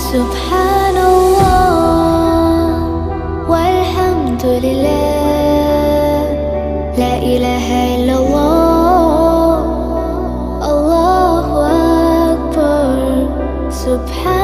سبحان الله والحمد لله، لا إله إلا الله، الله أكبر. سبحان